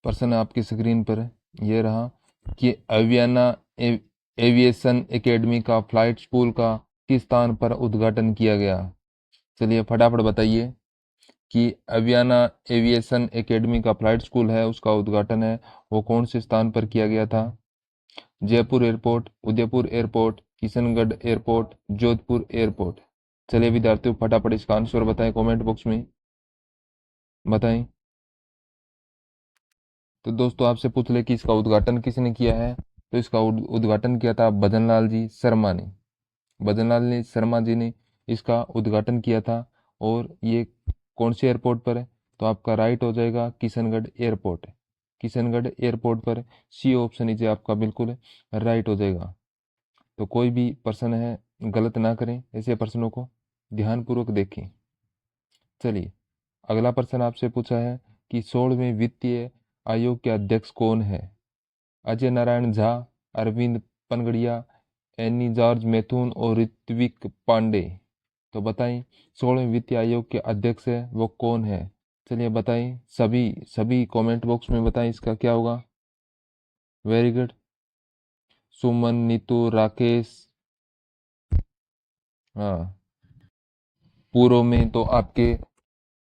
प्रश्न आपकी स्क्रीन पर ये रहा कि अवियाना एविएशन एकेडमी का फ्लाइट स्कूल का किस स्थान पर उद्घाटन किया गया। चलिए फटाफट बताइए कि अवियाना एविएशन एकेडमी का फ्लाइट स्कूल है, उसका उद्घाटन है वो कौन से स्थान पर किया गया था। Jaipur airport, Udaipur airport, Kishangarh airport, Jodhpur airport. चलिए विद्यार्थियों फटाफट इसका आंसर बताएं कमेंट बॉक्स में बताएं। तो दोस्तों आपसे पूछ ले कि इसका उद्घाटन किसने किया है, तो इसका उद्घाटन किया था भजनलाल जी शर्मा ने। भजनलाल ने शर्मा जी ने इसका उद्घाटन किया था। और ये कौन से एयरपोर्ट पर है, तो आपका राइट हो जाएगा किशनगढ़ एयरपोर्ट है। किशनगढ़ एयरपोर्ट पर सी ऑप्शन इसे आपका बिल्कुल राइट हो जाएगा। तो कोई भी प्रश्न है गलत ना करें, ऐसे प्रश्नों को ध्यानपूर्वक देखें। चलिए अगला प्रश्न आपसे पूछा है कि 16वें वित्तीय आयोग के अध्यक्ष कौन है। अजय नारायण झा, अरविंद पनगड़िया, एनी जॉर्ज मैथुन और ऋत्विक पांडे। तो बताएं 16वें वित्तीय आयोग के अध्यक्ष है वो कौन है। चलिए बताएं, सभी सभी कमेंट बॉक्स में बताएं इसका क्या होगा। Very good. सुमन, नीतू, राकेश। हाँ, पूर्व में तो आपके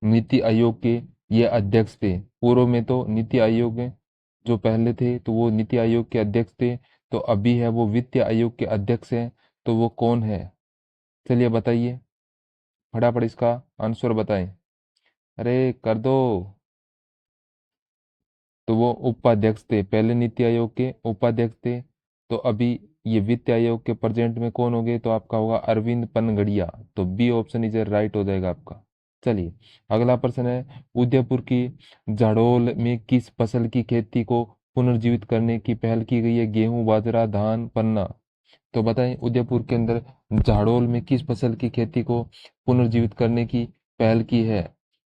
नीति आयोग के ये अध्यक्ष थे। पूर्व में तो नीति आयोग में जो पहले थे तो वो नीति आयोग के अध्यक्ष थे, तो अभी है वो वित्त आयोग के अध्यक्ष हैं। तो वो कौन है, चलिए बताइए फटाफट इसका आंसर बताएं। अरे कर दो। तो वो उपाध्यक्ष थे, पहले नीति आयोग के उपाध्यक्ष थे। तो अभी ये वित्त आयोग के प्रेजेंट में कौन हो गए, तो आपका होगा अरविंद पनगड़िया। तो बी ऑप्शन इज राइट हो जाएगा आपका। चलिए अगला प्रश्न है, उदयपुर की झाड़ोल में किस फसल की खेती को पुनर्जीवित करने की पहल की गई है। गेहूं, बाजरा, धान, पन्ना। तो बताएं उदयपुर के अंदर झाड़ोल में किस फसल की खेती को पुनर्जीवित करने की पहल की है।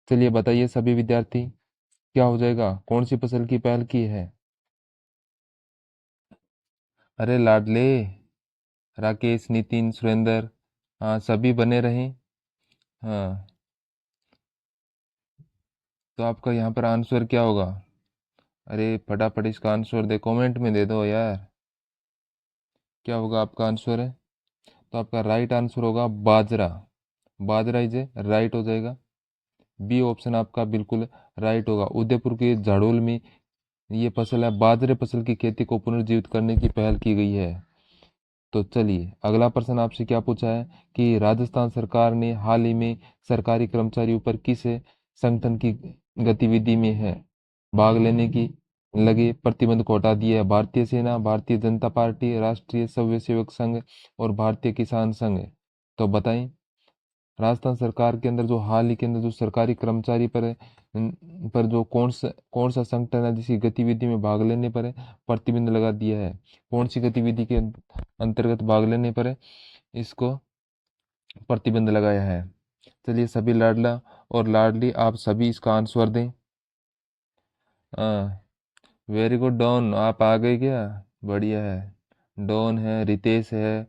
चलिए बताइए सभी विद्यार्थी क्या हो जाएगा, कौन सी फसल की पहल की है। अरे लाडले, राकेश, नितिन, सुरेंद्र, हाँ सभी बने रहें। हाँ, तो आपका यहाँ पर आंसर क्या होगा। अरे फटाफट इसका आंसर दे, कमेंट में दे दो यार, क्या होगा आपका आंसर है। तो आपका राइट आंसर होगा बाजरा। बाजरा इज राइट हो जाएगा। बी ऑप्शन आपका बिल्कुल राइट होगा। उदयपुर के झाड़ोल में ये फसल है, बाजरे फसल की खेती को पुनर्जीवित करने की पहल की गई है। तो चलिए अगला प्रश्न आपसे क्या पूछा है कि राजस्थान सरकार ने हाल ही में सरकारी कर्मचारियों पर किस संगठन की गतिविधि में है भाग लेने की लगे प्रतिबंध को हटा दिया है। भारतीय सेना, भारतीय जनता पार्टी, राष्ट्रीय स्वयंसेवक संघ और भारतीय किसान संघ। तो बताएं राजस्थान सरकार के अंदर जो हाल ही के अंदर जो सरकारी कर्मचारी पर जो कौन सा संगठन है जिसकी गतिविधि में भाग लेने पर प्रतिबंध लगा दिया है। कौन सी गतिविधि के अंतर्गत भाग लेने पर इसको प्रतिबंध लगाया है। चलिए सभी लाडला और लाडली आप सभी इसका आंसर दें। हाँ, वेरी गुड डॉन, आप आ गए क्या। बढ़िया है। डॉन है, रितेश है,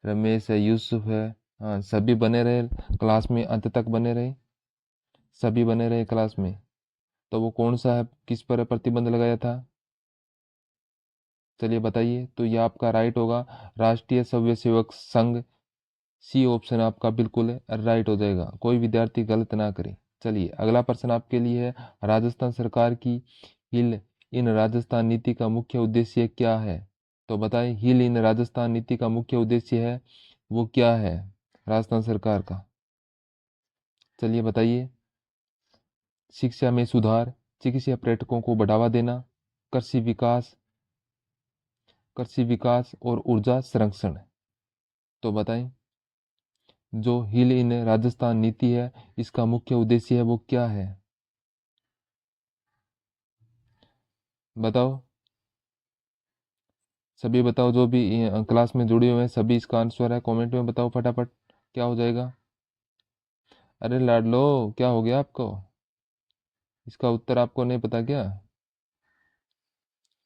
रमेश है, यूसुफ है। हाँ सभी बने रहे क्लास में, अंत तक बने रहे, सभी बने रहे क्लास में। तो वो कौन सा है, किस पर प्रतिबंध लगाया था, चलिए बताइए। तो ये आपका राइट होगा राष्ट्रीय स्वयंसेवक संघ। सी ऑप्शन आपका बिल्कुल राइट हो जाएगा, कोई विद्यार्थी गलत ना करे। चलिए अगला प्रश्न आपके लिए है, राजस्थान सरकार की हिल इन राजस्थान नीति का मुख्य उद्देश्य क्या है। तो बताएं हिल इन राजस्थान नीति का मुख्य उद्देश्य है वो क्या है राजस्थान सरकार का। चलिए बताइए। शिक्षा में सुधार, चिकित्सा पर्यटकों को बढ़ावा देना, कृषि विकास, कृषि विकास और ऊर्जा संरक्षण। तो बताएं जो हिल इन राजस्थान नीति है इसका मुख्य उद्देश्य है वो क्या है, बताओ सभी बताओ। जो भी क्लास में जुड़े हुए हैं सभी इसका आंसर है कमेंट में बताओ फटाफट क्या हो जाएगा। अरे लाडलो क्या हो गया आपको, इसका उत्तर आपको नहीं पता क्या।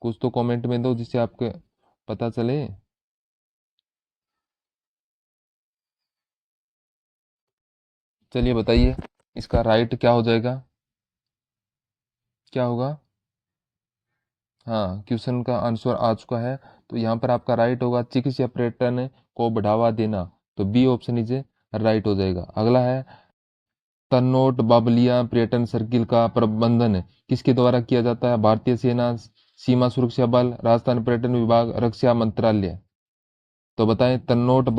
कुछ तो कमेंट में दो जिससे आपको पता चले। चलिए बताइए इसका राइट क्या हो जाएगा, क्या होगा। हाँ, क्वेश्चन का आंसर आ चुका है। तो यहाँ पर आपका राइट होगा चिकित्सा पर्यटन को बढ़ावा देना। तो बी ऑप्शन इज राइट हो जाएगा। अगला है तन्नोट बाबलिया पर्यटन सर्किल का प्रबंधन किसके द्वारा किया जाता है? भारतीय सेना, सीमा सुरक्षा बल, राजस्थान पर्यटन विभाग, रक्षा मंत्रालय। तो बताएं, तन्नोट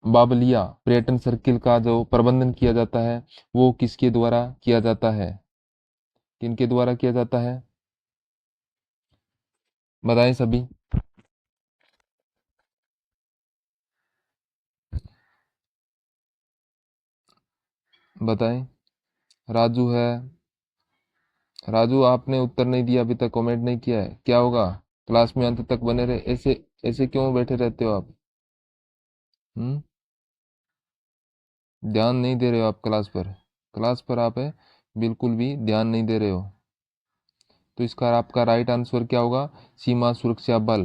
बाबलिया पर्यटन सर्किल का जो प्रबंधन किया जाता है वो किसके द्वारा किया जाता है? किनके द्वारा किया जाता है? बताएं सभी। बताएं। राजू है। राजू, आपने उत्तर नहीं दिया अभी तक, कमेंट नहीं किया है, क्या होगा? क्लास में अंत तक बने रहे। ऐसे ऐसे क्यों बैठे रहते हो आप? हम्म। ध्यान नहीं दे रहे हो आप क्लास पर। क्लास पर आप है, बिल्कुल भी ध्यान नहीं दे रहे हो। तो इसका आपका राइट आंसर क्या होगा? सीमा सुरक्षा बल।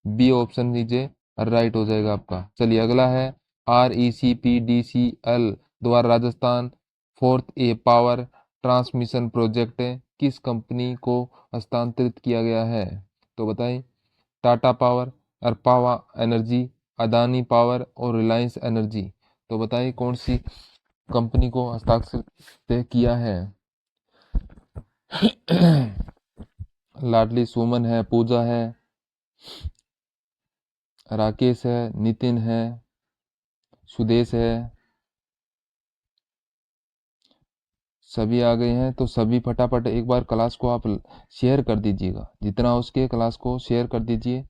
बी ऑप्शन लीजिए, राइट हो जाएगा आपका। चलिए अगला है RECPDCL द्वारा Rajasthan fourth A power transmission project किस कंपनी को हस्तांतरित किया गया है? तो बताइए, टाटा पावर, अर्पावा एनर्जी, अदानी पावर और रिलायंस एनर्जी। तो बताइए कौन सी कंपनी को हस्ताक्षरित किया है? लाडली सुमन है, पूजा है, राकेश है, नितिन है, सुदेश है। सभी आ गए हैं तो सभी फटाफट एक बार क्लास को आप शेयर कर दीजिएगा, जितना हो सके क्लास को शेयर कर दीजिए,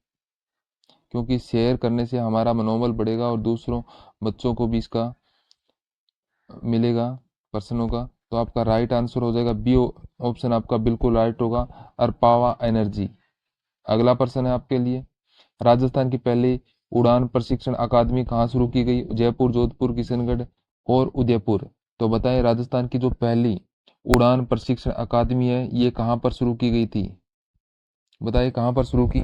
क्योंकि शेयर करने से हमारा मनोबल बढ़ेगा और दूसरों बच्चों को भी इसका मिलेगा पर्सनों का। तो आपका राइट आंसर हो जाएगा बी ऑप्शन, आपका बिल्कुल राइट होगा, अर्पावा एनर्जी। अगला प्रश्न है आपके लिए, राजस्थान की पहली उड़ान प्रशिक्षण अकादमी कहाँ शुरू की गई? जयपुर, जोधपुर, किशनगढ़ और उदयपुर। तो बताएं, राजस्थान की जो पहली उड़ान प्रशिक्षण अकादमी है ये कहाँ पर शुरू की गई थी? बताइए कहाँ पर शुरू की?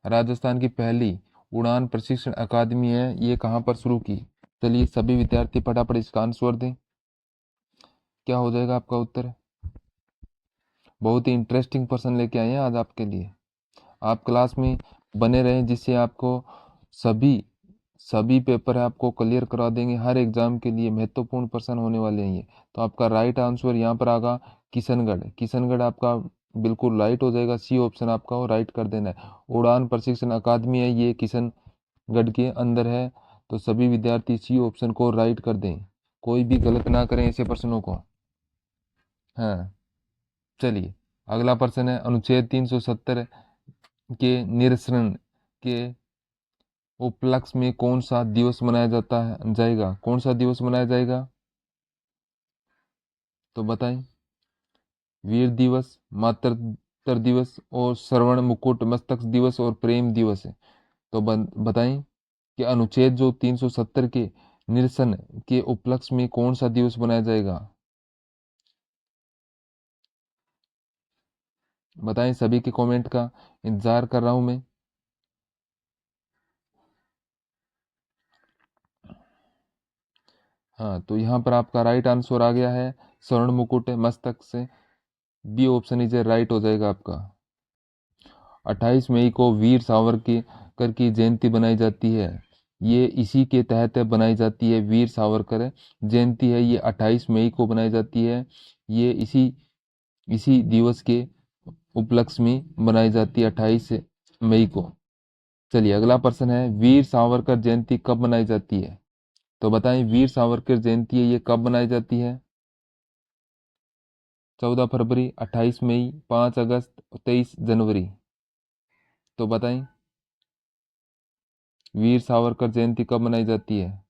राजस्थान की पहली उड़ान प्रशिक्षण अकादमी है ये कहाँ पर शुरू की? चलिए सभी विद्यार्थी फटाफट इसका आंसर दें, क्या हो जाएगा आपका उत्तर? बहुत ही इंटरेस्टिंग पर्सन लेके आए हैं आज आपके लिए। आप क्लास में बने रहें, जिससे आपको सभी सभी पेपर है आपको क्लियर करा देंगे। हर एग्जाम के लिए महत्वपूर्ण पर्सन होने वाले हैं ये। तो आपका राइट आंसर यहाँ पर आगा किशनगढ़। किशनगढ़ आपका बिल्कुल राइट हो जाएगा। सी ऑप्शन आपका वो राइट कर देना है। उड़ान प्रशिक्षण अकादमी है ये किशनगढ़ के अंदर है। तो सभी विद्यार्थी सी ऑप्शन को राइट कर दें, कोई भी गलत ना करें ऐसे प्रश्नों को। हाँ, चलिए अगला प्रश्न है, अनुच्छेद 370 के निरसन के उपलक्ष्य में कौन सा दिवस मनाया जाता है जाएगा? कौन सा दिवस मनाया जाएगा? तो बताएं। वीर दिवस, मातृत्व दिवस और श्रवण मुकुट मस्तक दिवस और प्रेम दिवस है। तो बताएं कि अनुच्छेद जो 370 के निरसन के उपलक्ष्य में कौन सा दिवस मनाया जाएगा? बताएं, सभी के कमेंट का इंतजार कर रहा हूं मैं। हाँ, तो यहाँ पर आपका राइट आंसर आ गया है, स्वर्ण मुकुट मस्तक से। बी ऑप्शन इज राइट हो जाएगा आपका। 28 मई को वीर सावरकर की जयंती बनाई जाती है। ये इसी के तहत बनाई जाती है, वीर सावरकर जयंती है ये 28 मई को बनाई जाती है। ये इसी इसी दिवस के उपलक्ष्य में बनाई जाती है 28 मई को। चलिए अगला प्रश्न है, वीर सावरकर जयंती कब मनाई जाती है? तो बताएं, वीर सावरकर जयंती है ये कब मनाई जाती है? 14 फरवरी, 28 मई, 5 अगस्त, 23 जनवरी। तो बताएं, वीर सावरकर जयंती कब मनाई जाती है?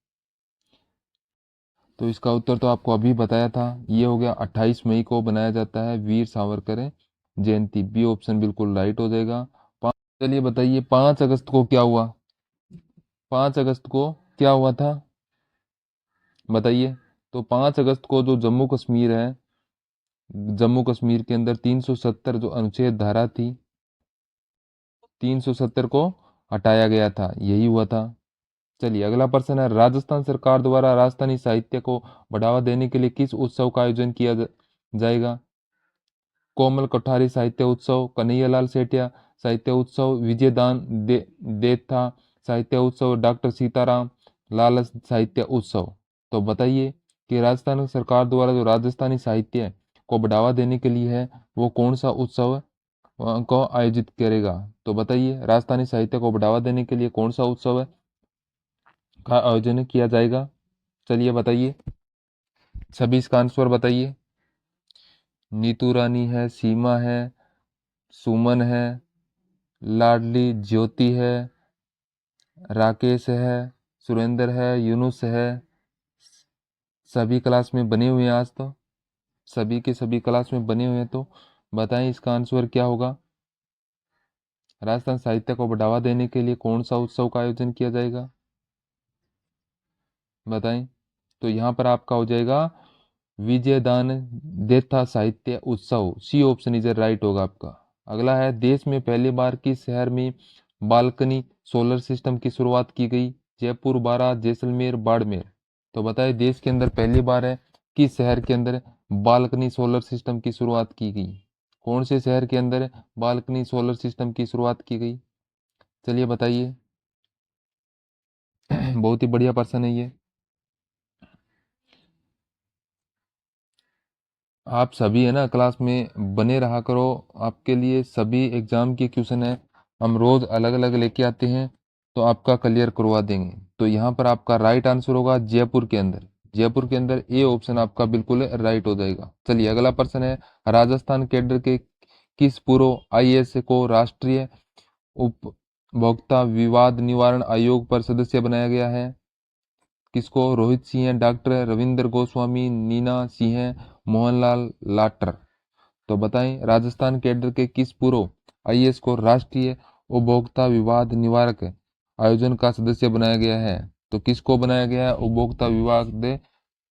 तो इसका उत्तर तो आपको अभी बताया था, ये हो गया 28 मई को बनाया जाता है वीर सावरकर जयंती। बी ऑप्शन बिल्कुल राइट हो जाएगा। चलिए बताइए, 5 अगस्त को क्या हुआ? 5 अगस्त को क्या हुआ था? बताइए। तो 5 अगस्त को जो जम्मू कश्मीर है, जम्मू कश्मीर के अंदर 370 जो अनुच्छेद धारा थी, 370 को हटाया गया था, यही हुआ था। चलिए अगला प्रश्न है, राजस्थान सरकार द्वारा राजस्थानी साहित्य को बढ़ावा देने के लिए किस उत्सव का आयोजन किया जाएगा? कोमल कोठारी साहित्य उत्सव, कन्हैयालाल सेठिया साहित्य उत्सव, विजयदान देथा साहित्य उत्सव, डॉक्टर सीताराम लालस साहित्य उत्सव। तो बताइए कि राजस्थान सरकार द्वारा जो राजस्थानी साहित्य को बढ़ावा देने के लिए है वो कौन सा उत्सव को आयोजित करेगा। तो बताइए राजस्थानी साहित्य को बढ़ावा देने के लिए कौन सा उत्सव का आयोजन किया जाएगा। चलिए बताइए, सभी इसका आंसर बताइए। नीतू रानी है, सीमा है, सुमन है, लाडली ज्योति है, राकेश है, सुरेंद्र है, यूनुस है। सभी क्लास में बने हुए हैं आज तो, सभी के सभी क्लास में बने हुए हैं। तो बताएं इसका आंसर क्या होगा। राजस्थान साहित्य को बढ़ावा देने के लिए कौन सा उत्सव का आयोजन किया जाएगा बताएं। तो यहाँ पर आपका हो जाएगा विजयदान देथा साहित्य उत्सव। सी ऑप्शन इज राइट होगा आपका। अगला है, देश में पहली बार किस शहर में बालकनी सोलर सिस्टम की शुरुआत की गई। जयपुर, बारात, जैसलमेर, बाड़मेर। तो बताएं देश के अंदर पहली बार है किस शहर के अंदर बालकनी सोलर सिस्टम की शुरुआत की गई। कौन से शहर के अंदर बालकनी सोलर सिस्टम की शुरुआत की गई। चलिए बताइए। बहुत ही बढ़िया पर्सन है ये। आप सभी है ना क्लास में बने रहा करो, आपके लिए सभी एग्जाम के क्वेश्चन है हम रोज अलग अलग लेके आते हैं तो आपका क्लियर करवा देंगे। तो यहाँ पर आपका राइट आंसर होगा जयपुर के अंदर। जयपुर के अंदर ए ऑप्शन आपका बिल्कुल राइट हो जाएगा। चलिए अगला प्रश्न है, राजस्थान कैडर के किस पूर्व आईएएस को राष्ट्रीय उपभोक्ता विवाद निवारण आयोग पर सदस्य बनाया गया है। किसको, रोहित सिंह, डॉक्टर रविंद्र गोस्वामी, नीना सिंह, मोहनलाल लाटर। तो बताएं राजस्थान कैडर के किस पूर्व आईएएस को राष्ट्रीय उपभोक्ता विवाद निवारक आयोजन का सदस्य बनाया गया है। तो किसको बनाया गया है उपभोक्ता विवाद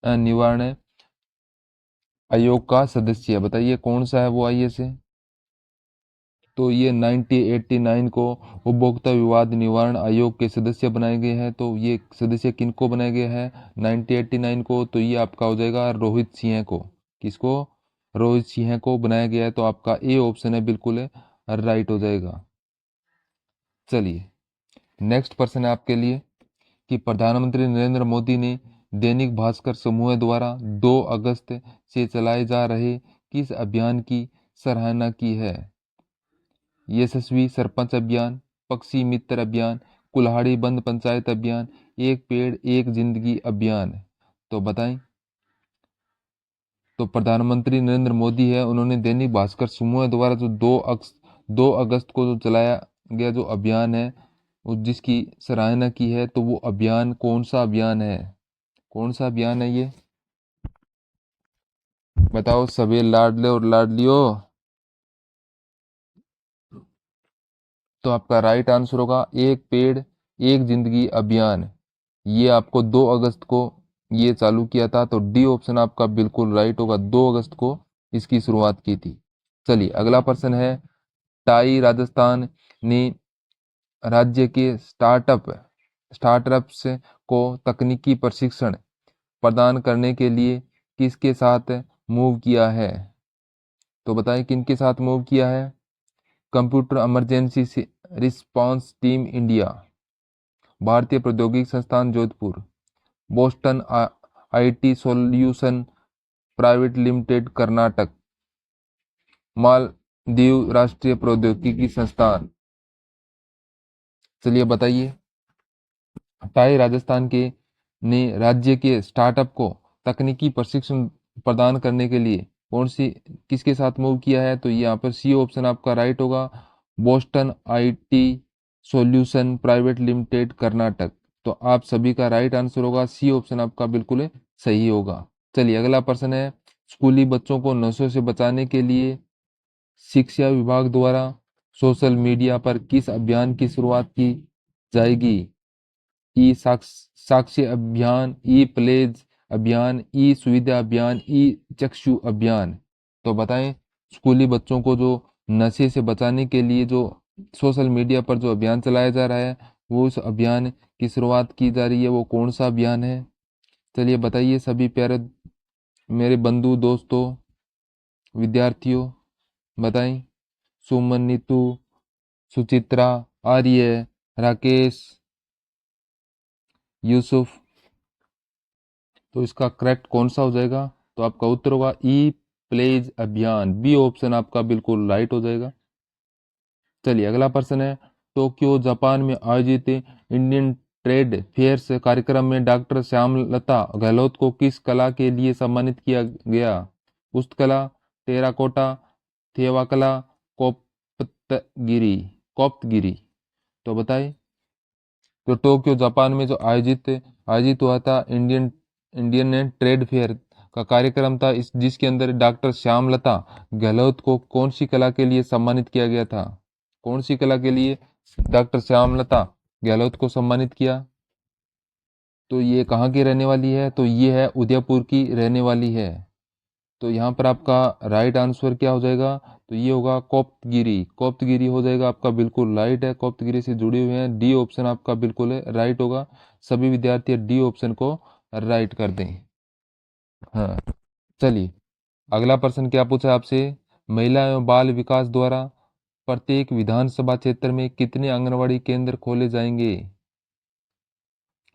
निवारण आयोग का सदस्य, बताइए कौन सा है वो आईएएस है। तो ये 1989 को उपभोक्ता विवाद निवारण आयोग के सदस्य बनाए गए हैं। तो ये सदस्य किनको बनाया गया है 1989 को। तो ये आपका हो जाएगा रोहित सिंह को। किसको, रोहित सिंह को बनाया गया है। तो आपका ए ऑप्शन है बिल्कुल राइट हो जाएगा। चलिए नेक्स्ट प्रश्न है आपके लिए कि प्रधानमंत्री नरेंद्र मोदी ने दैनिक भास्कर समूह द्वारा 2 अगस्त से चलाए जा रहे किस अभियान की सराहना की है। यशस्वी सरपंच अभियान, पक्षी मित्र अभियान, कुल्हाड़ी बंद पंचायत अभियान, एक पेड़ एक जिंदगी अभियान। तो बताएं। तो प्रधानमंत्री नरेंद्र मोदी है, उन्होंने दैनिक भास्कर समूह द्वारा जो 2 अगस्त को जो चलाया गया जो अभियान है जिसकी सराहना की है। तो वो अभियान कौन सा अभियान है, कौन सा अभियान है ये बताओ सभी लाडले और लाडलियों। तो आपका राइट आंसर होगा एक पेड़ एक जिंदगी अभियान। ये आपको 2 अगस्त को ये चालू किया था। तो डी ऑप्शन आपका बिल्कुल राइट होगा, 2 अगस्त को इसकी शुरुआत की थी। चलिए अगला प्रश्न है, टाई राजस्थान ने राज्य के स्टार्टअप्स को तकनीकी प्रशिक्षण प्रदान करने के लिए किसके साथ मूव किया है। तो बताएं किन के साथ मूव किया है। Computer emergency response team India, भारतीय प्रौद्योगिकी संस्थान Jodhpur, Boston IT solution private limited Karnataka, Maldives राष्ट्रीय प्रौद्योगिकी संस्थान। चलिए बताइए। टाई राजस्थान के ने राज्य के स्टार्टअप को तकनीकी प्रशिक्षण प्रदान करने के लिए कौन सी किसके साथ मूव किया है। तो यहाँ पर सी ऑप्शन आपका राइट होगा, Boston IT solution private limited Karnataka. तो आप सभी का राइट आंसर होगा सी ऑप्शन आपका बिल्कुल सही होगा। चलिए अगला प्रश्न है, स्कूली बच्चों को नशों से बचाने के लिए शिक्षा विभाग द्वारा सोशल मीडिया पर किस अभियान की शुरुआत की जाएगी। ई साक्षी अभियान, ई प्लेज अभियान, ई सुविधा अभियान, ई चक्षु अभियान। तो बताएं स्कूली बच्चों को जो नशे से बचाने के लिए जो सोशल मीडिया पर जो अभियान चलाया जा रहा है वो उस अभियान की शुरुआत की जा रही है वो कौन सा अभियान है। चलिए बताइए सभी प्यारे मेरे बंधु दोस्तों विद्यार्थियों। बताएं। सुमन, नीतू, सुचित्रा, आर्य, राकेश, यूसुफ। तो इसका करेक्ट कौन सा हो जाएगा? तो आपका उत्तर होगा ई प्लेज अभियान, बी ऑप्शन आपका बिल्कुल राइट हो जाएगा। चलिए अगला प्रश्न है, टोक्यो जापान में आयोजित इंडियन ट्रेड फेयर्स कार्यक्रम में डॉक्टर श्यामलता गहलोत को किस कला के लिए सम्मानित किया गया? पुस्तकला, टेराकोटा, थेवा कला, कोप्तगिरी, कोप्तगिरी। तो बताइए। तो टोक्यो जापान में जो आयोजित आयोजित हुआ था इंडियन इंडियन ट्रेड फेयर का कार्यक्रम था, इस जिसके अंदर डॉक्टर श्यामलता गहलोत को कौन सी कला के लिए सम्मानित किया गया था? कौन सी कला के लिए डॉक्टर श्यामलता गहलोत को सम्मानित किया? तो ये कहाँ की रहने वाली है? तो ये है उदयपुर की रहने वाली है। तो यहाँ पर आपका राइट आंसर क्या हो जाएगा? तो ये होगा कोप्तगिरी, कोप्तगिरी हो जाएगा आपका बिल्कुल राइट है। कोप्तगिरी से जुड़े हुए हैं, डी ऑप्शन आपका बिल्कुल है राइट होगा। सभी विद्यार्थी डी ऑप्शन को राइट कर दें। हाँ, चलिए अगला प्रश्न क्या पूछा आपसे? महिला एवं बाल विकास द्वारा प्रत्येक विधानसभा क्षेत्र में कितने आंगनवाड़ी केंद्र खोले जाएंगे?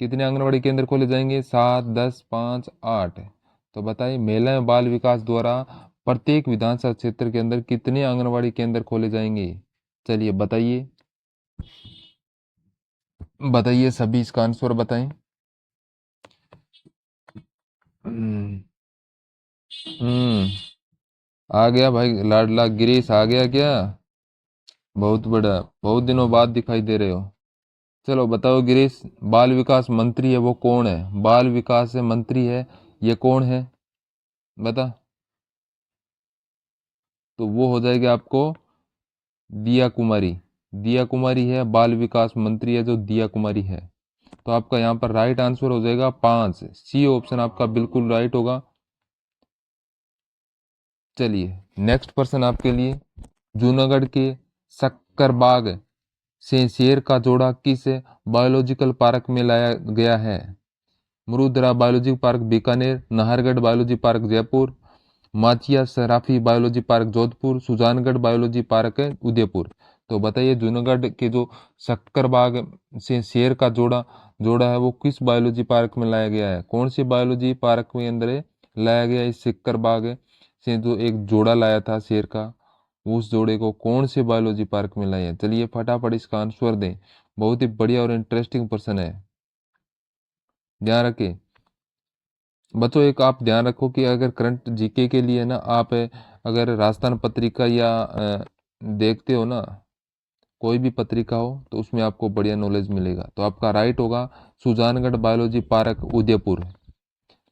कितने आंगनवाड़ी केंद्र खोले जाएंगे? 7, 10, 5, 8। तो बताइए महिला एवं बाल विकास द्वारा प्रत्येक विधानसभा क्षेत्र के अंदर कितने आंगनवाड़ी केंद्र खोले जाएंगे? चलिए बताइए, बताइए सभी इसका आंसर बताएं। हम्म हम्म, आ गया भाई लाडला गिरीश, आ गया क्या? बहुत बड़ा, बहुत दिनों बाद दिखाई दे रहे हो। चलो बताओ गिरीश, बाल विकास मंत्री है वो कौन है? बाल विकास मंत्री है, ये कौन है? बता। तो वो हो जाएगी आपको दिया कुमारी। दिया कुमारी है बाल विकास मंत्री है जो दिया कुमारी है। तो आपका यहाँ पर राइट आंसर हो जाएगा 5, सी ऑप्शन आपका बिल्कुल राइट होगा। चलिए नेक्स्ट पर्सन आपके लिए, जूनागढ़ के सक्करबाग से शेर का जोड़ा किस बायोलॉजिकल पार्क में लाया गया है? Marudhara biology park Bikaner, Nahargarh biology park Jaipur, Machia सराफी biology park Jodhpur, Sujangarh biology park है उदयपुर। तो बताइए जूनागढ़ के जो सक्करबाग से शेर का जोड़ा जोड़ा है वो किस बायोलॉजी पार्क में लाया गया है? कौन सी बायोलॉजी पार्क में अंदर लाया गया? इस सक्करबाग से जो एक जोड़ा लाया था शेर का, उस जोड़े को कौन से बायोलॉजी पार्क में लाया? चलिए फटाफट इसका आंसर दें। बहुत ही बढ़िया और इंटरेस्टिंग प्रश्न है, ध्यान रखें बच्चों। एक आप ध्यान रखो कि अगर करंट जीके के लिए ना आप अगर राजस्थान पत्रिका या देखते हो ना, कोई भी पत्रिका हो तो उसमें आपको बढ़िया नॉलेज मिलेगा। तो आपका राइट होगा Sujangarh biology park Udaipur.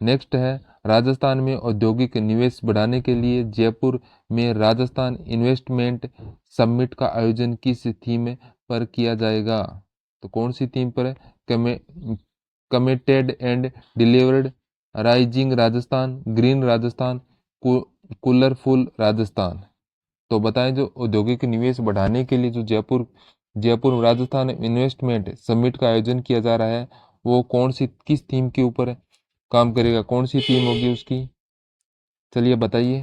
Next है, राजस्थान में औद्योगिक निवेश बढ़ाने के लिए जयपुर में राजस्थान इन्वेस्टमेंट समिट का आयोजन किस थीम पर किया जाएगा? तो कौन सी थीम पर है? Committed and delivered, rising Rajasthan, green Rajasthan, colourful Rajasthan. तो बताएं जो औद्योगिक निवेश बढ़ाने के लिए जो जयपुर जयपुर राजस्थान इन्वेस्टमेंट समिट का आयोजन किया जा रहा है वो कौन सी किस थीम के ऊपर काम करेगा? कौन सी थीम होगी उसकी? चलिए बताइए,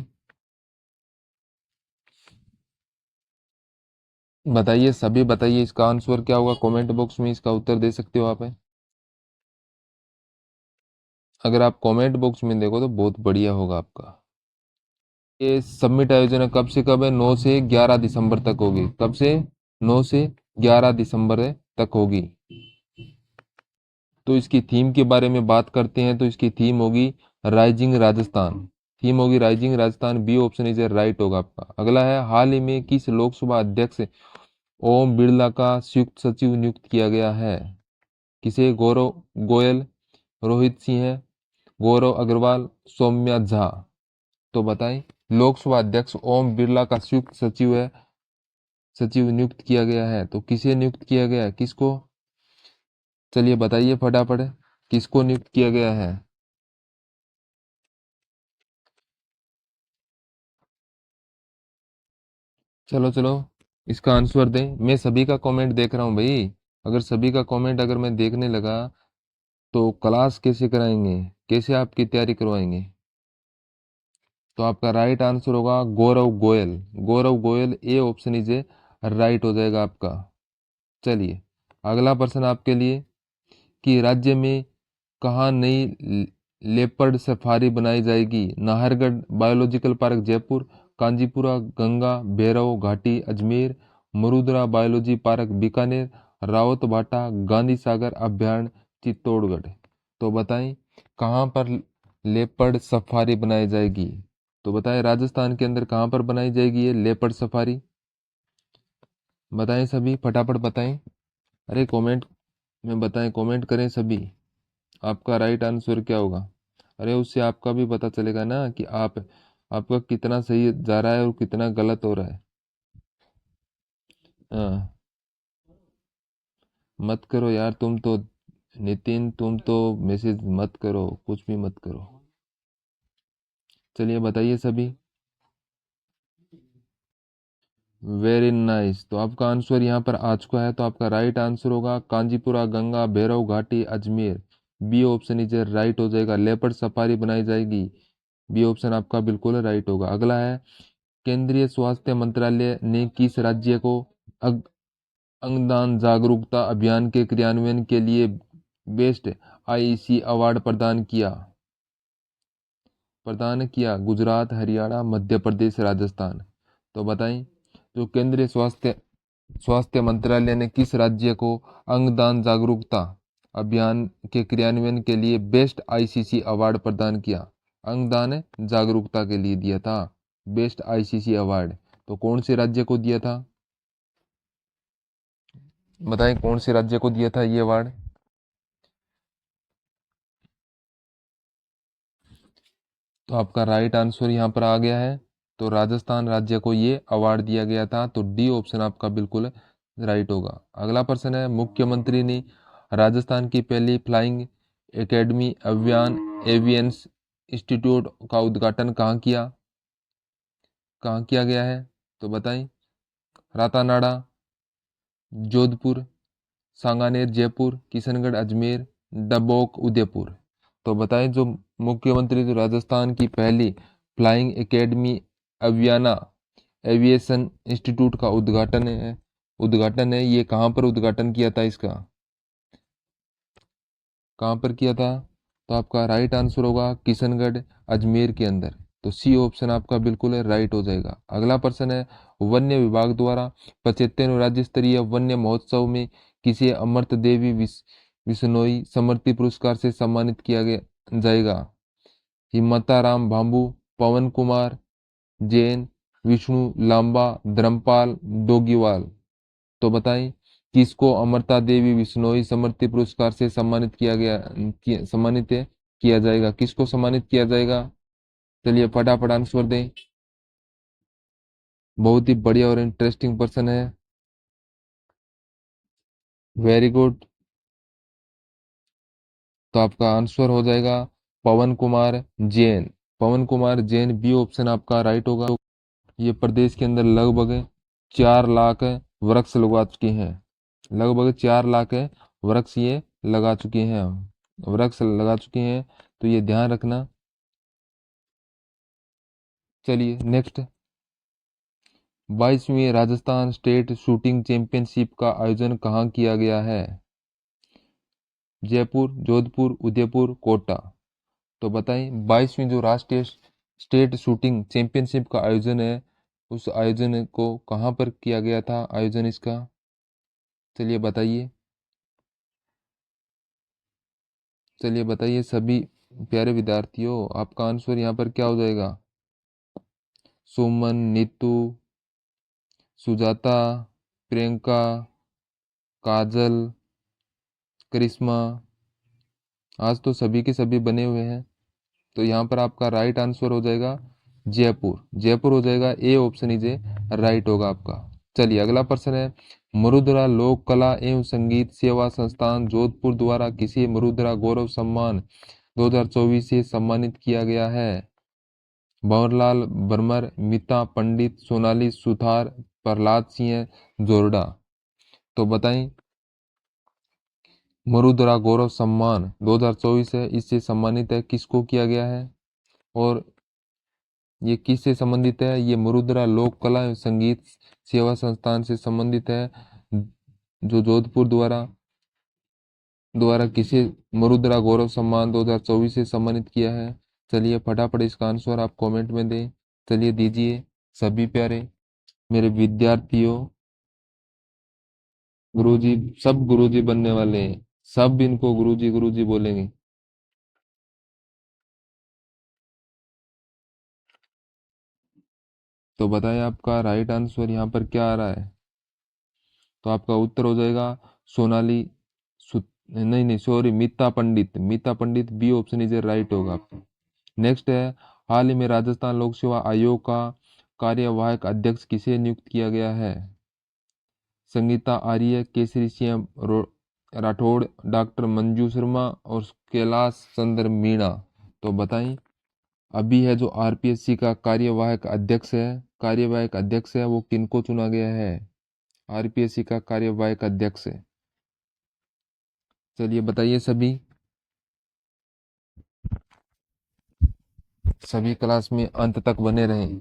बताइए सभी बताइए इसका आंसर क्या होगा? कमेंट बॉक्स में इसका उत्तर दे सकते हो आप। अगर आप कमेंट बॉक्स में देखो तो बहुत बढ़िया होगा आपका। ये सबमिट आयोजन कब से कब है? 9 से 11 दिसंबर तक होगी। कब से? 9 से 11 दिसंबर तक होगी। तो इसकी थीम के बारे में बात करते हैं तो इसकी थीम होगी राइजिंग राजस्थान। थीम होगी rising Rajasthan, B option is right होगा आपका। अगला है, हाल ही में किस लोकसभा अध्यक्ष ओम बिरला का संयुक्त सचिव नियुक्त किया गया है? किसे? गौरव गोयल, रोहित सिंह, गौरव अग्रवाल, सौम्या झा। तो बताएं, लोकसभा अध्यक्ष ओम बिरला का संयुक्त सचिव नियुक्त किया गया है। तो किसे नियुक्त किया गया है? किसको? चलिए बताइए फटाफट, किसको नियुक्त किया गया है? चलो चलो इसका आंसर दें। मैं सभी का कमेंट देख रहा हूँ भाई। अगर सभी का कमेंट अगर मैं देखने लगा तो क्लास कैसे कराएंगे? कैसे आपकी तैयारी करवाएंगे? तो आपका राइट आंसर होगा Gaurav Goyal. Gaurav Goyal, A option is A right हो जाएगा आपका। चलिए अगला प्रश्न आपके लिए कि राज्य में कहाँ नई लेपर्ड सफारी बनाई जाएगी? Nahargarh biological park Jaipur, कांजीपुरा Ganga Bhairav Ghati Ajmer, मरुद्रा biology park Bikaner, Rawat भाटा गांधी सागर अभ्यारण्य चित्तौड़गढ़। तो बताएं कहाँ पर लेपर्ड सफारी बनाई जाएगी? तो बताएं राजस्थान के अंदर कहाँ पर बनाई जाएगी ये लेपर्ड सफारी? बताएं सभी, फटाफट बताएं। अरे कमेंट में बताएं, कमेंट करें सभी, आपका राइट आंसर क्या होगा? अरे उससे आपका भी पता चलेगा ना कि आपका कितना सही जा रहा है और कितना गलत हो रहा है। हाँ, मत करो यार तुम तो, नितिन तुम तो मैसेज मत करो, कुछ भी मत करो। चलिए बताइए सभी। वेरी नाइस, तो आपका आंसर यहाँ पर आ चुका है। तो आपका राइट आंसर होगा कांजीपुरा Ganga Bhairav Ghati Ajmer. B option is right हो जाएगा, लेपर्ड सफारी बनाई जाएगी। बी ऑप्शन आपका बिल्कुल राइट होगा। अगला है केंद्रीय स्वास्थ्य मंत्रालय ने किस राज्य को अंगदान जागरूकता अभियान के क्रियान्वयन के लिए बेस्ट आईईसी अवार्ड प्रदान किया? गुजरात, हरियाणा, मध्य प्रदेश, राजस्थान। तो बताएं जो केंद्रीय स्वास्थ्य मंत्रालय ने किस राज्य को अंगदान जागरूकता अभियान के क्रियान्वयन के लिए बेस्ट आईसीसी अवार्ड प्रदान किया? अंगदान जागरूकता के लिए दिया था बेस्ट आईसीसी अवार्ड। तो कौन से राज्य को दिया था? बताएं कौन से राज्य को दिया था ये अवार्ड? तो आपका राइट आंसर यहाँ पर आ गया है। तो राजस्थान राज्य को ये अवार्ड दिया गया था। तो डी ऑप्शन आपका बिल्कुल राइट होगा। अगला प्रश्न है मुख्यमंत्री ने राजस्थान की पहली फ्लाइंग एकेडमी अभियान एवियंस इंस्टीट्यूट का उद्घाटन कहाँ किया गया है? तो बताएं रातानाडा, जोधपुर, सांगानेर जयपुर, किशनगढ़ अजमेर, डबोक उदयपुर। तो बताएं जो मुख्यमंत्री जो राजस्थान की पहली फ्लाइंग एकेडमी अवियाना एविएशन इंस्टीट्यूट का उद्घाटन है ये कहाँ पर उद्घाटन किया था इसका? कहाँ पर किया था? तो आपका राइट आंसर होगा किशनगढ़ अजमेर के अंदर। तो सी ऑप्शन आपका बिल्कुल राइट हो जाएगा। अगला प्रश्न है वन्य विभाग द्वारा 75वें राज्य स्तरीय वन्य महोत्सव में किसे अमृत देवी विश्नोई समृति पुरस्कार से सम्मानित किया जाएगा? हिम्मता राम भांबू, पवन कुमार जैन, विष्णु लांबा, धर्मपाल डोगीवाल। तो बताएं किसको अमृता देवी विश्नोई समृति पुरस्कार से सम्मानित किया जाएगा? किसको सम्मानित किया जाएगा? चलिए फटाफट आंसर दें। बहुत ही बढ़िया और इंटरेस्टिंग पर्सन है। Very good. तो आपका आंसर हो जाएगा पवन कुमार जैन। पवन कुमार जैन, बी ऑप्शन आपका राइट होगा। ये प्रदेश के अंदर लगभग 4 लाख वृक्ष लगवा चुके हैं। लगभग 4 लाख वृक्ष ये लगा चुके हैं, वृक्ष लगा चुके हैं। तो ये ध्यान रखना। चलिए नेक्स्ट, 22वीं राजस्थान स्टेट शूटिंग चैंपियनशिप का आयोजन कहाँ किया गया है? जयपुर, जोधपुर, उदयपुर, कोटा। तो बताएं 22वीं जो राष्ट्रीय स्टेट शूटिंग चैंपियनशिप का आयोजन है उस आयोजन को कहाँ पर किया गया था आयोजन इसका? चलिए बताइए। चलिए बताइए सभी प्यारे विद्यार्थियों, आपका आंसर यहाँ पर क्या हो जाएगा? सुमन, नीतू, सुजाता, प्रियंका, काजल, करिश्मा, आज तो सभी के सभी बने हुए हैं। तो यहाँ पर आपका राइट आंसर हो जाएगा जयपुर। जयपुर हो जाएगा, ए ऑप्शन इज ए राइट होगा आपका। चलिए अगला प्रश्न है मरुद्रा लोक कला एवं संगीत सेवा संस्थान जोधपुर द्वारा किसी मरुद्रा गौरव सम्मान 2024 से सम्मानित किया गया है? भंवरलाल भरमर, मीता पंडित, सोनाली सुथार, प्रहलाद सिंह जोरडा। तो बताएं मरुधरा गौरव सम्मान 2024 है, इससे सम्मानित है किसको किया गया है? और ये किससे संबंधित है? ये मरुद्रा लोक कला एवं संगीत सेवा संस्थान से संबंधित है, जो जोधपुर द्वारा द्वारा किसे मरुद्रा गौरव सम्मान 2024 से सम्मानित किया है? चलिए फटाफट इसका आंसर आप कमेंट में दें। चलिए दीजिए सभी प्यारे मेरे विद्यार्थियों। गुरुजी, सब गुरुजी बनने वाले हैं, सब इनको गुरुजी गुरुजी बोलेंगे। तो बताएं आपका राइट आंसर यहाँ पर क्या आ रहा है? तो आपका उत्तर हो जाएगा सोनाली नहीं नहीं sorry, Meeta Pandit. Meeta Pandit, B option is right होगा आपका। नेक्स्ट है, हाल ही में राजस्थान लोक सेवा आयोग का कार्यवाहक अध्यक्ष किसे नियुक्त किया गया है? संगीता आर्य, केसरी सिंह राठौड़, डॉक्टर मंजू शर्मा और कैलाश चंद्र मीणा। तो बताएं, अभी है जो आरपीएससी का कार्यवाहक अध्यक्ष है वो किनको चुना गया है? आरपीएससी का कार्यवाहक अध्यक्ष है, चलिए बताइए सभी। सभी क्लास में अंत तक बने रहें,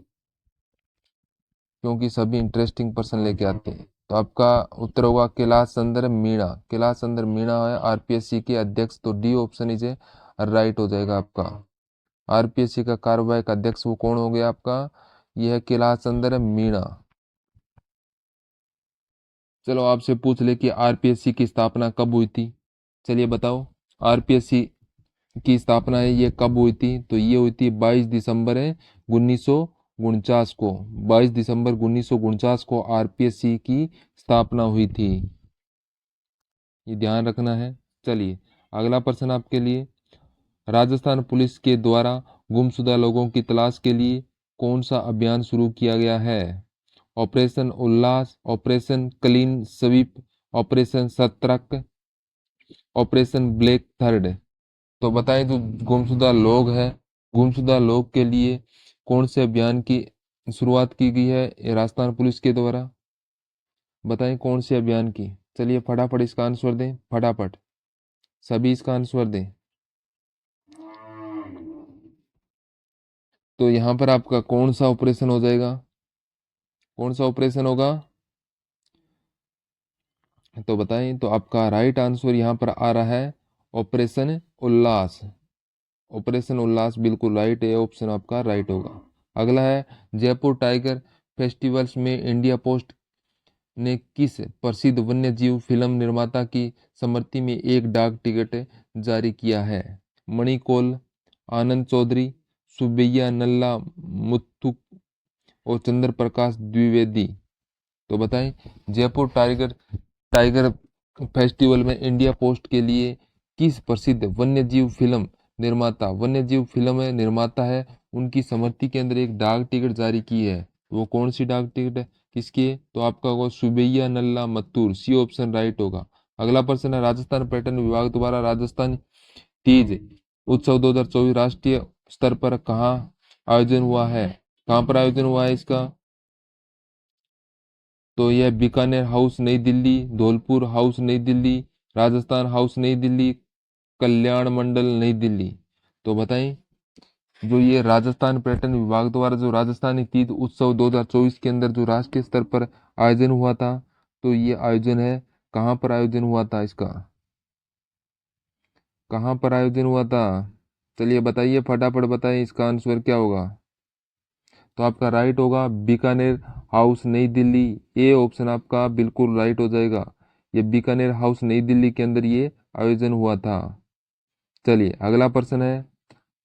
क्योंकि सभी इंटरेस्टिंग पर्सन लेके आते हैं। तो आपका उत्तर होगा कैलाश चंद्र मीणा। कैलाश चंद्र मीणा है आरपीएससी के अध्यक्ष, तो डी ऑप्शन इज राइट हो जाएगा आपका। आरपीएससी का कार्यवाहक अध्यक्ष वो कौन हो गया आपका? यह है कैलाश चंद्र मीणा। चलो आपसे पूछ ले कि आरपीएससी की स्थापना कब हुई थी? चलिए बताओ, आरपीएससी की स्थापना है ये कब हुई थी? तो ये हुई थी 22 दिसंबर है 1949 को। 22 दिसंबर 1949 को आरपीएससी की स्थापना हुई थी, ये ध्यान रखना है। चलिए अगला प्रश्न आपके लिए, राजस्थान पुलिस के द्वारा गुमशुदा लोगों की तलाश के लिए कौन सा अभियान शुरू किया गया है? ऑपरेशन उल्लास, ऑपरेशन क्लीन स्वीप, ऑपरेशन सतर्क, ऑपरेशन ब्लैक थर्ड। तो बताएं, जो गुमशुदा लोग हैं, गुमशुदा लोग के लिए कौन से अभियान की शुरुआत की गई है ये राजस्थान पुलिस के द्वारा? बताएं कौन से अभियान की। चलिए फटाफट इसका आंसर दें, फटाफट सभी इसका आंसर दें। तो यहाँ पर आपका कौन सा ऑपरेशन हो जाएगा? कौन सा ऑपरेशन होगा? तो बताएं। तो आपका राइट आंसर यहाँ पर आ रहा है ऑपरेशन उल्लास। ऑपरेशन उल्लास बिल्कुल राइट है, ऑप्शन आपका राइट होगा। अगला है, जयपुर टाइगर फेस्टिवल्स में इंडिया पोस्ट ने किस प्रसिद्ध वन्य जीव फिल्म निर्माता की स्मृति में एक डाक टिकट जारी किया है? मणिकौल, आनंद चौधरी, सुबैया नल्ला मुत्थु और चंद्र प्रकाश द्विवेदी। तो बताएं, जयपुर टाइगर टाइगर फेस्टिवल में इंडिया पोस्ट के लिए किस प्रसिद्ध वन्य जीव फिल्म निर्माता है, उनकी स्मृति के अंदर एक डाक टिकट जारी की है? वो कौन सी डाक टिकट है, किसकी है? तो आपका होगा सुबैया नल्ला मत्तूर, सी ऑप्शन राइट होगा। अगला प्रश्न है, राजस्थान पर्यटन विभाग द्वारा राजस्थान तीज उत्सव 2024 राष्ट्रीय स्तर पर कहाँ आयोजन हुआ है? कहाँ पर आयोजन हुआ है इसका? तो यह बीकानेर हाउस नई दिल्ली, धौलपुर हाउस नई दिल्ली, राजस्थान हाउस नई दिल्ली, कल्याण मंडल नई दिल्ली। तो बताएं, जो ये राजस्थान पर्यटन विभाग द्वारा जो राजस्थानी तीज उत्सव 2024 के अंदर जो राष्ट्रीय स्तर पर आयोजन हुआ था, तो ये आयोजन है, कहाँ पर आयोजन हुआ था इसका? कहाँ पर आयोजन हुआ था? चलिए बताइए फटाफट बताइए इसका आंसर क्या होगा? तो आपका राइट होगा बीकानेर हाउस नई दिल्ली। ए ऑप्शन आपका बिल्कुल राइट हो जाएगा। ये बीकानेर हाउस नई दिल्ली के अंदर ये आयोजन हुआ था। चलिए अगला प्रश्न है,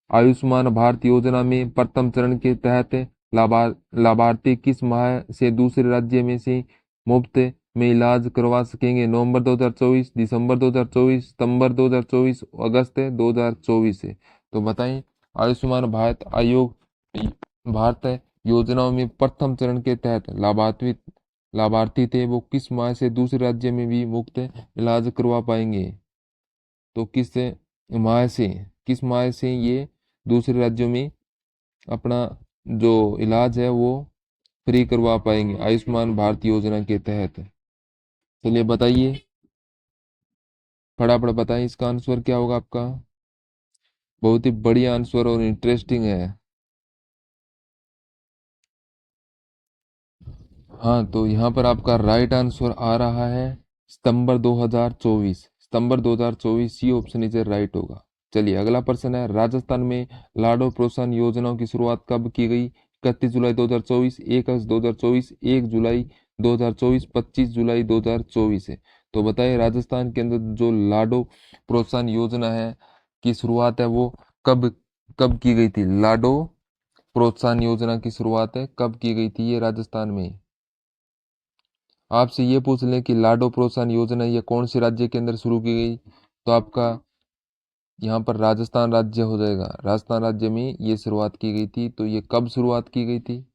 आयुष्मान भारत योजना में प्रथम चरण के तहत लाभार्थी किस माह से दूसरे राज्य में से मुफ्त में इलाज करवा सकेंगे? नवंबर 2024, दिसंबर 2024, सितंबर 2024, अगस्त 2024 से। तो बताएं, आयुष्मान भारत आयोग भारत योजनाओं में प्रथम चरण के तहत लाभार्थी लाभार्थी थे वो किस माह से दूसरे राज्य में भी मुफ्त इलाज करवा पाएंगे? तो माह से किस माह से ये दूसरे राज्यों में अपना जो इलाज है वो फ्री करवा पाएंगे आयुष्मान भारत योजना के तहत? चलिए बताइए फटाफट बताइए इसका आंसर क्या होगा आपका? बहुत ही बढ़िया आंसर और इंटरेस्टिंग है। हाँ, तो यहाँ पर आपका राइट आंसर आ रहा है सितंबर 2024। सितंबर 2024 सी ऑप्शन इज राइट होगा। चलिए अगला प्रश्न है, राजस्थान में लाडो प्रोत्साहन योजनाओं की शुरुआत कब की गई? 31 जुलाई 2024, 1 अगस्त 2024, 1 जुलाई 2024, 25 जुलाई 2024 है। तो बताइए राजस्थान के अंदर जो लाडो प्रोत्साहन योजना है की शुरुआत है वो कब कब की गई थी? लाडो प्रोत्साहन योजना की शुरुआत है कब की गई थी ये राजस्थान में? आपसे ये पूछ लें कि लाडो प्रोत्साहन योजना ये कौन से राज्य के अंदर शुरू की गई, तो आपका यहाँ पर राजस्थान राज्य हो जाएगा। राजस्थान राज्य में ये शुरुआत की गई थी। तो ये कब शुरुआत की गई थी?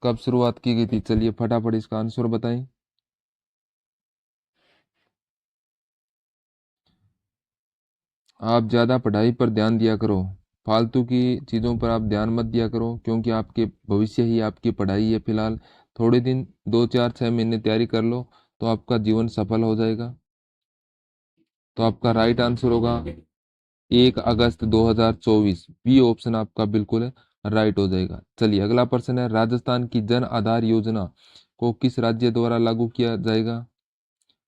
कब शुरुआत की गई थी? चलिए फटाफट इसका आंसर बताएं। आप ज़्यादा पढ़ाई पर ध्यान दिया करो, फालतू की चीज़ों पर आप ध्यान मत दिया करो, क्योंकि आपके भविष्य ही आपकी पढ़ाई है। फिलहाल थोड़े दिन 2 4 6 महीने तैयारी कर लो तो आपका जीवन सफल हो जाएगा। तो आपका राइट आंसर होगा 1 अगस्त 2024। बी ऑप्शन आपका बिल्कुल राइट हो जाएगा। चलिए अगला प्रश्न है, राजस्थान की जन आधार योजना को किस राज्य द्वारा लागू किया जाएगा?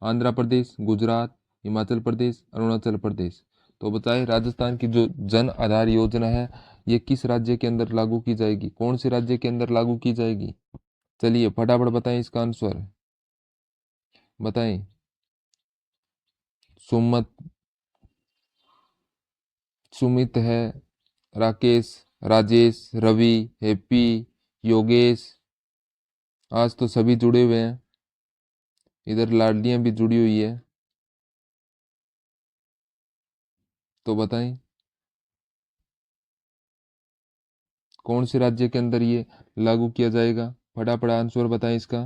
आंध्र प्रदेश, गुजरात, हिमाचल प्रदेश, अरुणाचल प्रदेश। तो बताएं राजस्थान की जो जन आधार योजना है ये किस राज्य के अंदर लागू की जाएगी? कौन से राज्य के अंदर लागू की जाएगी? चलिए फटाफट बताएं इसका आंसर बताएं। सुमत सुमित है, राकेश, राजेश, रवि, हैप्पी, योगेश। आज तो सभी जुड़े हुए हैं, इधर लाडलियां भी जुड़ी हुई है। तो बताएं कौन से राज्य के अंदर ये लागू किया जाएगा? फटाफट आंसर बताएं इसका।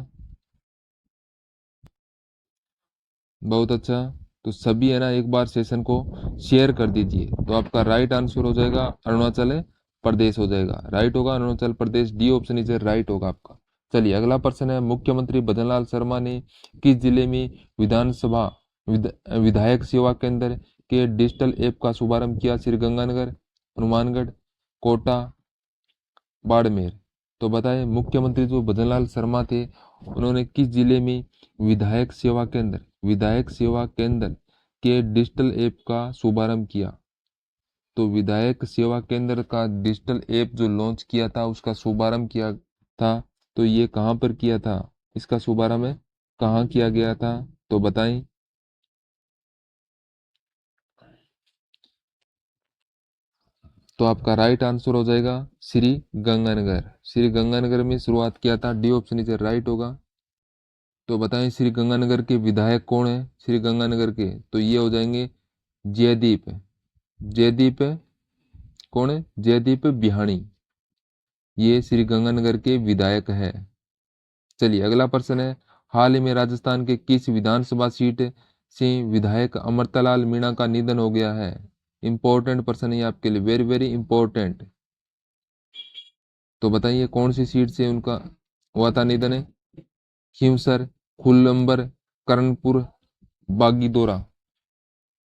बहुत अच्छा। तो सभी है ना एक बार सेशन को शेयर कर दीजिए। तो आपका राइट आंसर हो जाएगा अरुणाचल प्रदेश हो जाएगा। राइट होगा Arunachal Pradesh. D option is right होगा आपका। चलिए अगला प्रश्न है, मुख्यमंत्री भजनलाल शर्मा ने किस जिले में विधानसभा विधायक सेवा केंद्र के डिजिटल ऐप का शुभारंभ किया? श्रीगंगानगर, हनुमानगढ़, कोटा, बाड़मेर। तो बताएं मुख्यमंत्री जो भजनलाल शर्मा थे उन्होंने किस जिले में विधायक सेवा केंद्र के डिजिटल ऐप का शुभारंभ किया? तो विधायक सेवा केंद्र का डिजिटल ऐप जो लॉन्च किया था उसका शुभारंभ किया था, तो ये कहाँ पर किया था? इसका शुभारंभ है कहाँ किया गया था? तो बताएं। तो आपका राइट आंसर हो जाएगा श्री गंगानगर। श्री गंगानगर में शुरुआत किया था। डी ऑप्शन इज राइट होगा। तो बताएं श्री गंगानगर के विधायक कौन है? श्री गंगानगर के तो ये हो जाएंगे जयदीप। जयदीप कौन है? जयदीप बिहानी, ये श्री गंगानगर के विधायक है। चलिए अगला प्रश्न है, हाल ही में राजस्थान के किस विधानसभा सीट से विधायक अमृतलाल मीणा का निधन हो गया है? इंपॉर्टेंट प्रश्न है आपके लिए, वेरी वेरी इंपॉर्टेंट। तो बताइए कौन सी सीट से उनका हुआ था निधन है? खींवसर, खुल्लंबर, कर्णपुर, बागीदोरा।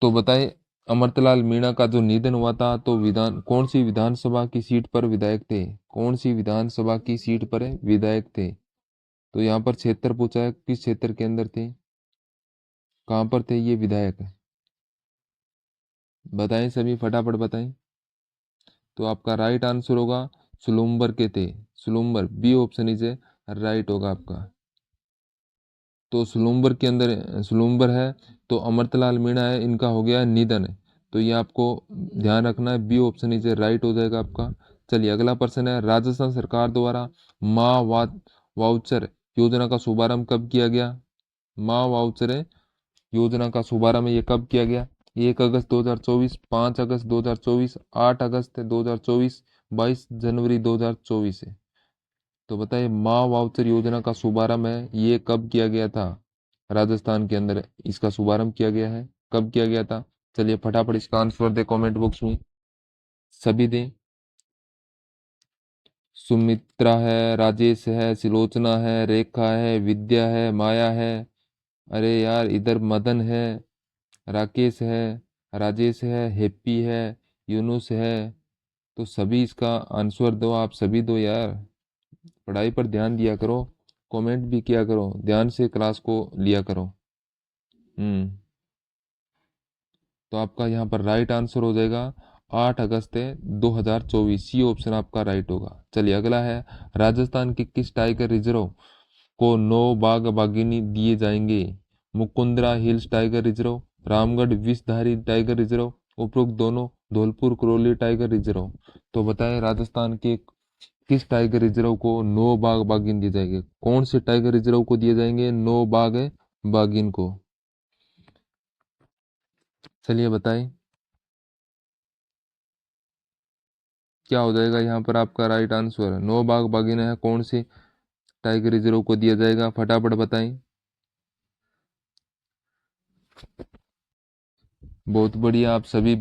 तो बताएं अमृतलाल मीणा का जो निधन हुआ था तो कौन सी विधानसभा की सीट पर विधायक थे? कौन सी विधानसभा की सीट पर विधायक थे? तो यहाँ पर क्षेत्र पूछा है, किस क्षेत्र के अंदर थे, कहाँ पर थे ये विधायक? बताएं सभी फटाफट बताएं। तो आपका राइट आंसर होगा सुलूम्बर के थे। सुलूम्बर, बी ऑप्शन इज राइट होगा आपका। तो सुलूम्बर के अंदर सुलूम्बर है तो अमृतलाल मीणा है, इनका हो गया निधन। तो ये आपको ध्यान रखना है, बी ऑप्शन इज राइट हो जाएगा आपका। चलिए अगला प्रश्न है, राजस्थान सरकार द्वारा माँ वाउचर योजना का शुभारंभ कब किया गया? माँ वाउचर योजना का शुभारंभ ये कब किया गया? 1 अगस्त 2024, 5 अगस्त 2024, 8 अगस्त 2024, 22 जनवरी 2024 है। तो बताइए माँ वाउचर योजना का शुभारंभ है ये कब किया गया था? राजस्थान के अंदर इसका शुभारंभ किया गया है, कब किया गया था? चलिए फटाफट इसका आंसर दे कमेंट बॉक्स में सभी दें। सुमित्रा है, राजेश है, सुलोचना है, रेखा है, विद्या है, माया है, अरे यार इधर मदन है, राकेश है, राजेश है, हैप्पी है, यूनुस है। तो सभी इसका आंसर दो, आप सभी दो यार। पढ़ाई पर ध्यान दिया करो, कमेंट भी किया करो, ध्यान से क्लास को लिया करो। तो आपका यहाँ पर राइट आंसर हो जाएगा 8 अगस्त 2024, सी ऑप्शन आपका राइट होगा। चलिए अगला है, राजस्थान के किस टाइगर रिजर्व को 9 बाघ बाघिनी दिए जाएंगे? Mukundra hills tiger reserve, Ramgarh Vishdhari tiger reserve, उपरोक्त दोनों, धौलपुर करौली टाइगर रिजर्व। तो बताएं राजस्थान के किस टाइगर रिजर्व को 9 बाघ बाघिन दिए जाएंगे? कौन से टाइगर रिजर्व को दिए जाएंगे 9 बाघ बाघिन को? चलिए बताएं क्या हो जाएगा यहाँ पर आपका राइट आंसर। 9 बाघ बाघिन है, कौन से टाइगर रिजर्व को दिया जाएगा? फटाफट बताएं। बहुत बढ़िया, आप सभी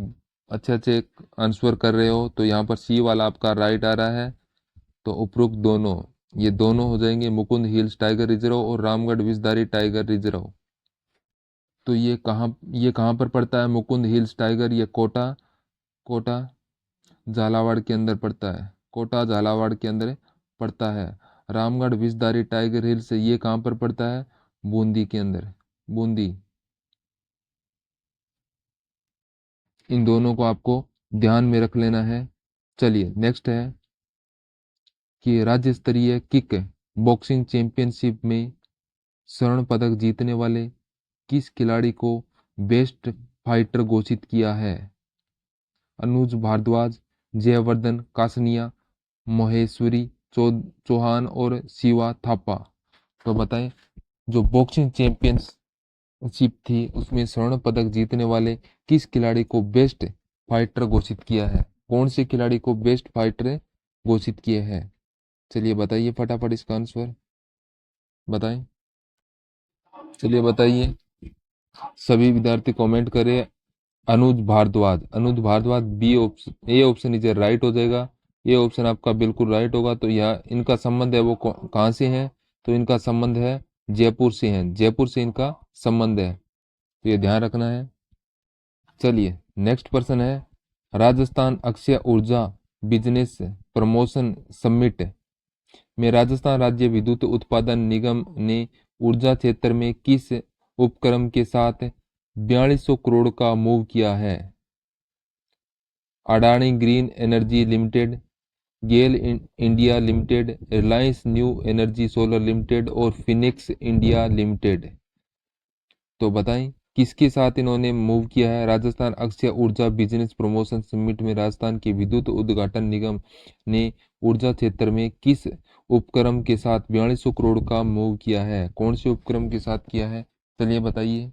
अच्छे अच्छे आंसर कर रहे हो। तो यहाँ पर सी वाला आपका राइट आ रहा है। तो उपरोक्त दोनों, ये दोनों हो जाएंगे मुकुंद हिल्स टाइगर रिजर्व और रामगढ़ विषधारी टाइगर रिजर्व। तो ये कहाँ पर पड़ता है? मुकुंद हिल्स टाइगर, ये कोटा कोटा झालावाड़ के अंदर पड़ता है, कोटा झालावाड़ के अंदर पड़ता है। रामगढ़ विषधारी टाइगर हिल्स ये कहाँ पर पड़ता है? बूंदी के अंदर, बूंदी। इन दोनों को आपको ध्यान में रख लेना है। चलिए नेक्स्ट है कि राज्य स्तरीय किक बॉक्सिंग चैंपियनशिप में स्वर्ण पदक जीतने वाले किस खिलाड़ी को बेस्ट फाइटर घोषित किया है? अनुज भारद्वाज, जयवर्धन कासनिया, महेश्वरी चौहान और शिवा थापा। तो बताएं जो बॉक्सिंग चैंपियनशिप थी उसमें स्वर्ण पदक जीतने वाले किस खिलाड़ी को बेस्ट फाइटर घोषित किया है? कौन से खिलाड़ी को बेस्ट फाइटर घोषित किया है? चलिए बताइए फटाफट इसका आंसर बताएं। चलिए बताइए, सभी विद्यार्थी कमेंट करें। Anuj Bhardwaj, Anuj Bhardwaj, B option, A option is right हो जाएगा। ये ऑप्शन आपका बिल्कुल राइट होगा। तो यह इनका संबंध है वो कहाँ से है? तो इनका संबंध है जयपुर से है, जयपुर से इनका संबंध है। तो ये ध्यान रखना है। चलिए नेक्स्ट पर्सन है, राजस्थान अक्षय ऊर्जा बिजनेस प्रमोशन समिट में राजस्थान राज्य विद्युत उत्पादन निगम ने ऊर्जा क्षेत्र में किस उपक्रम के साथ 4200 करोड़ का मूव किया है? Adani green energy limited, GAIL India limited, Reliance new energy solar limited और फिनिक्स इंडिया लिमिटेड। तो बताएं किसके साथ इन्होंने मूव किया है? राजस्थान अक्षय ऊर्जा बिजनेस प्रमोशन समिट में राजस्थान के विद्युत उद्घाटन निगम ने ऊर्जा क्षेत्र में किस उपक्रम के साथ 4200 करोड़ का मूव किया है? कौन से उपक्रम के साथ किया है? चलिए बताइए।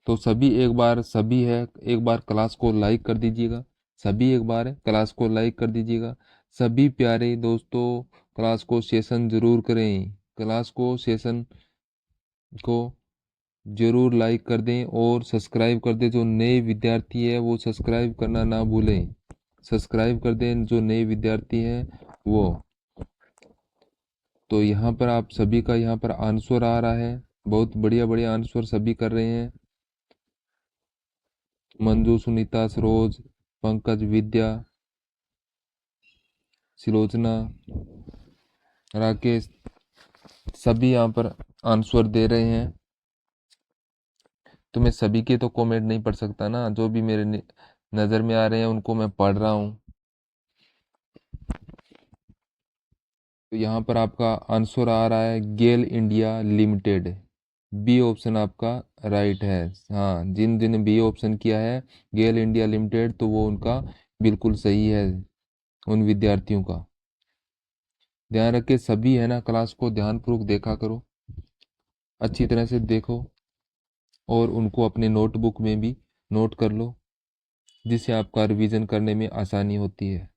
तो सभी एक बार, सभी है एक बार क्लास को लाइक कर दीजिएगा, सभी एक बार क्लास को लाइक कर दीजिएगा। सभी प्यारे दोस्तों क्लास को सेशन जरूर करें, क्लास को सेशन को जरूर लाइक कर दें और सब्सक्राइब कर दें। जो नए विद्यार्थी है वो सब्सक्राइब करना ना भूलें, सब्सक्राइब कर दें जो नए विद्यार्थी हैं वो। तो यहाँ पर आप सभी का यहाँ पर आंसर आ रहा है, बहुत बढ़िया बढ़िया आंसर सभी कर रहे हैं। मंजू, सुनीता, सरोज, पंकज, विद्या, सिलोचना, राकेश, सभी यहाँ पर आंसर दे रहे हैं। तो मैं सभी के तो कमेंट नहीं पढ़ सकता ना, जो भी मेरे नज़र में आ रहे हैं उनको मैं पढ़ रहा हूँ। तो यहाँ पर आपका आंसर आ रहा है गेल इंडिया लिमिटेड, बी ऑप्शन आपका राइट है। हाँ, जिन जिन बी ऑप्शन किया है गेल इंडिया लिमिटेड तो वो उनका बिल्कुल सही है, उन विद्यार्थियों का। ध्यान रखे सभी है ना, क्लास को ध्यानपूर्वक देखा करो, अच्छी तरह से देखो और उनको अपने नोटबुक में भी नोट कर लो, जिससे आपका रिवीजन करने में आसानी होती है।